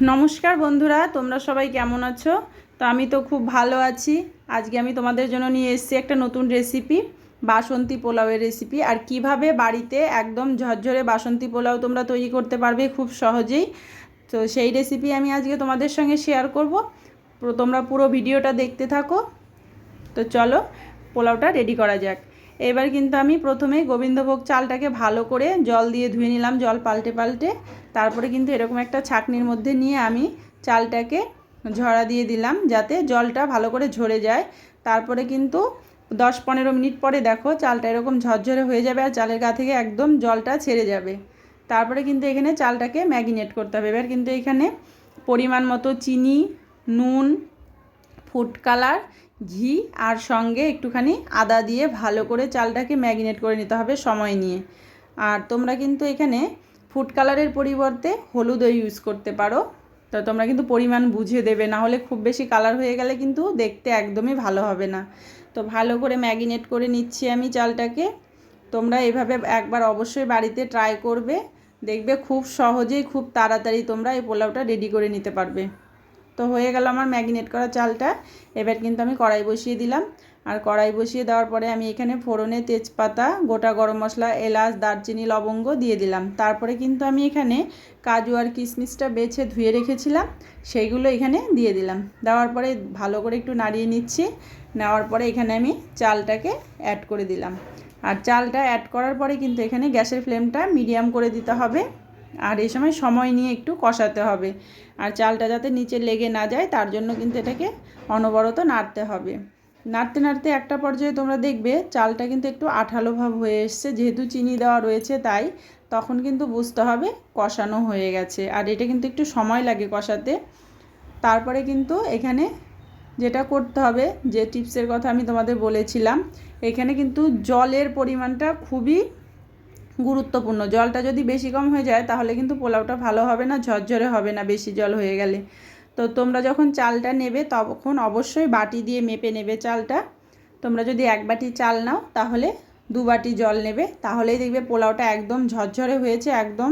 নমস্কার বন্ধুরা, তোমরা সবাই কেমন আছো? তো আমি তো খুব ভালো আছি। আজকে আমি তোমাদের জন্য নিয়ে এসেছি একটা নতুন রেসিপি, বাসন্তী পোলাওয়ের রেসিপি। আর কিভাবে বাড়িতে একদম ঝরঝরে বাসন্তী পোলাও তোমরা তৈরি করতে পারবে খুব সহজেই। তো সেই রেসিপি আমি আজকে তোমাদের সঙ্গে শেয়ার করব। তোমরা পুরো ভিডিওটা দেখতে থাকো। তো চলো পোলাওটা রেডি করা যাক। এবার কিন্তু আমি প্রথমে গোবিন্দভোগ চালটাকে ভালো করে জল দিয়ে ধুয়ে নিলাম, জল পাল্টে পাল্টে। তারপরে কিন্তু এরকম একটা ছাঁকনির মধ্যে নিয়ে আমি চালটাকে ঝরা দিয়ে দিলাম, যাতে জলটা ভালো করে ঝরে যায়। তারপরে কিন্তু 10-15 মিনিট পরে দেখো চালটা এরকম ঝরঝরে হয়ে যাবে আর চালের গা থেকে একদম জলটা ছেড়ে যাবে। তারপরে কিন্তু এখানে চালটাকে ম্যারিনেট করতে হবে। এবার কিন্তু এখানে পরিমাণ মতো চিনি, নুন, ফুড কালার, ঘি আর সঙ্গে একটুখানি আদা দিয়ে ভালো করে চালটাকে ম্যারিনেট করে নিতে হবে সময় নিয়ে। আর তোমরা কিন্তু এখানে ফুড কালারের পরিবর্তে হলুদও ইউজ করতে পারো। তো তোমরা কিন্তু পরিমাণ বুঝে দেবে, না হলে খুব বেশি কালার হয়ে গেলে কিন্তু দেখতে একদমই ভালো হবে না। তো ভালো করে ম্যারিনেট করে নিচ্ছি আমি চালটাকে। তোমরা এভাবে একবার অবশ্যই বাড়িতে ট্রাই করবে, দেখবে খুব সহজেই খুব তাড়াতাড়ি তোমরা এই পোলাওটা রেডি করে নিতে পারবে। তো হয়ে গেল আমার ম্যারিনেট করা চালটা। এবার কিন্তু আমি কড়াই বসিয়ে দিলাম। আর কড়াই বসিয়ে দেওয়ার পরে আমি এখানে ফোড়নে তেজপাতা, গোটা গরম মশলা, এলাচ, দারচিনি, লবঙ্গ দিয়ে দিলাম। তারপরে কিন্তু আমি এখানে কাজু আর কিশমিশটা বেছে ধুয়ে রেখেছিলাম, সেইগুলো এখানে দিয়ে দিলাম। দেওয়ার পরে ভালো করে একটু নাড়িয়ে নিচ্ছি। নেওয়ার পরে এখানে আমি চালটাকে অ্যাড করে দিলাম। আর চালটা অ্যাড করার পরে কিন্তু এখানে গ্যাসের ফ্লেমটা মিডিয়াম করে দিতে হবে। আর এই সময় নিয়ে একটু কষাতে হবে। আর চালটা যাতে নিচে লেগে না যায় তার জন্য কিন্তু এটাকে অনবরত নাড়তে হবে। নাড়তে নাড়তে একটা পর্যায়ে তোমরা দেখবে চালটা কিন্তু একটু আঠালো ভাব হয়ে এসছে, যেহেতু চিনি দেওয়া রয়েছে তাই। তখন কিন্তু বুঝতে হবে কষানো হয়ে গেছে। আর এটা কিন্তু একটু সময় লাগে কষাতে। তারপরে কিন্তু এখানে যেটা করতে হবে, যে টিপসের কথা আমি তোমাদের বলেছিলাম, এখানে কিন্তু জলের পরিমাণটা খুবই গুরুত্বপূর্ণ। জলটা যদি বেশি কম হয়ে যায় তাহলে কিন্তু পোলাওটা ভালো হবে না, ঝরঝরে হবে না বেশি জল হয়ে গেলে। তো তোমরা যখন চালটা নেবে তখন অবশ্যই বাটি দিয়ে মেপে নেবে চালটা। তোমরা যদি 1 বাটি চাল নাও তাহলে 2 বাটি জল নেবে, তাহলেই দেখবে পোলাওটা একদম ঝরঝরে হয়েছে, একদম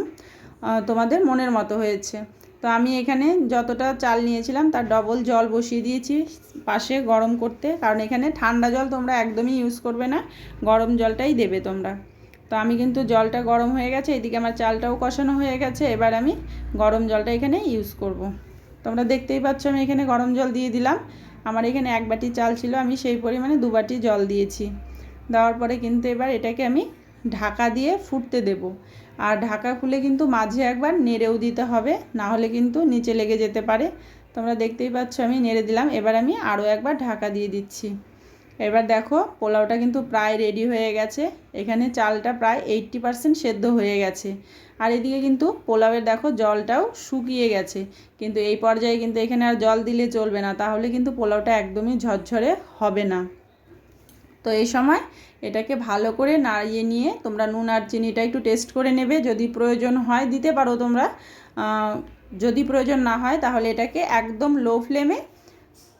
তোমাদের মনের মতো হয়েছে। তো আমি এখানে যতটা চাল নিয়েছিলাম তার ডবল জল বসিয়ে দিয়েছি পাশে গরম করতে, কারণ এখানে ঠান্ডা জল তোমরা একদমই ইউজ করবে না, গরম জলটাই দেবে তোমরা। তো আমি কিন্তু জলটা গরম হয়ে গেছে, এদিকে আমার চালটাও কষানো হয়ে গেছে। এবার আমি গরম জলটা এখানে ইউজ করব। তোমরা দেখতেই পাচ্ছ আমি এখানে গরম জল দিয়ে দিলাম। আমার এখানে 1 বাটি চাল ছিল, আমি সেই পরিমাণে 2 বাটি জল দিয়েছি। দেওয়ার পরে কিন্তু এবার এটাকে আমি ঢাকা দিয়ে ফুটতে দেব। আর ঢাকা খুলে কিন্তু মাঝে একবার নেড়েও দিতে হবে, না হলে কিন্তু নিচে লেগে যেতে পারে। তোমরা দেখতেই পাচ্ছ আমি নেড়ে দিলাম। এবার আমি আরও একবার ঢাকা দিয়ে দিচ্ছি। এবার দেখো পোলাওটা কিন্তু প্রায় রেডি হয়ে গেছে। এখানে চালটা প্রায় 80% সেদ্ধ হয়ে গেছে। আর এদিকে কিন্তু পোলাওয়ের দেখো জলটাও শুকিয়ে গেছে। কিন্তু এই পর্যায়ে কিন্তু এখানে আর জল দিলে চলবে না, তাহলে কিন্তু পোলাওটা একদমই ঝরঝরে হবে না। তো এই সময় এটাকে ভালো করে নাড়িয়ে নিয়ে তোমরা নুন আর চিনিটা একটু টেস্ট করে নেবে, যদি প্রয়োজন হয় দিতে পারো তোমরা। যদি প্রয়োজন না হয় তাহলে এটাকে একদম লো ফ্লেমে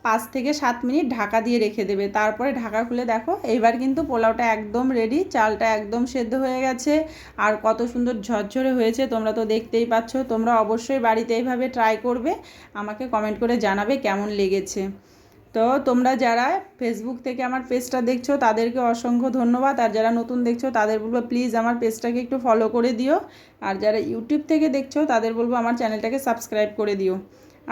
5 থেকে 7 মিনিট ঢাকা দিয়ে রেখে দেবে। তারপরে ঢাকা খুলে দেখো এইবার কিন্তু পোলাওটা একদম রেডি, চালটা একদম সেদ্ধ হয়ে গেছে আর কত সুন্দর ঝরঝরে হয়েছে তোমরা তো দেখতেই পাচ্ছ। তোমরা অবশ্যই বাড়িতে এইভাবে ট্রাই করবে, আমাকে কমেন্ট করে জানাবে কেমন লেগেছে। তো তোমরা যারা ফেসবুক থেকে আমার পেজটা দেখছো তাদেরকে অসংখ্য ধন্যবাদ। আর যারা নতুন দেখছো তাদের বলবো প্লিজ আমার পেজটাকে একটু ফলো করে দিও। আর যারা ইউটিউব থেকে দেখছো তাদের বলবো আমার চ্যানেলটাকে সাবস্ক্রাইব করে দিও।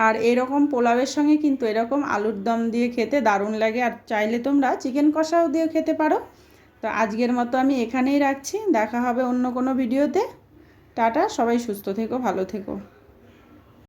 আর এরকম পোলাওয়ের সঙ্গে কিন্তু এরকম আলুর দম দিয়ে খেতে দারুণ লাগে। আর চাইলে তোমরা চিকেন কষাও দিয়ে খেতে পারো। তো আজকের মতো আমি এখানেই রাখছি, দেখা হবে অন্য কোনো ভিডিওতে। টাটা, সবাই সুস্থ থেকো, ভালো থেকো।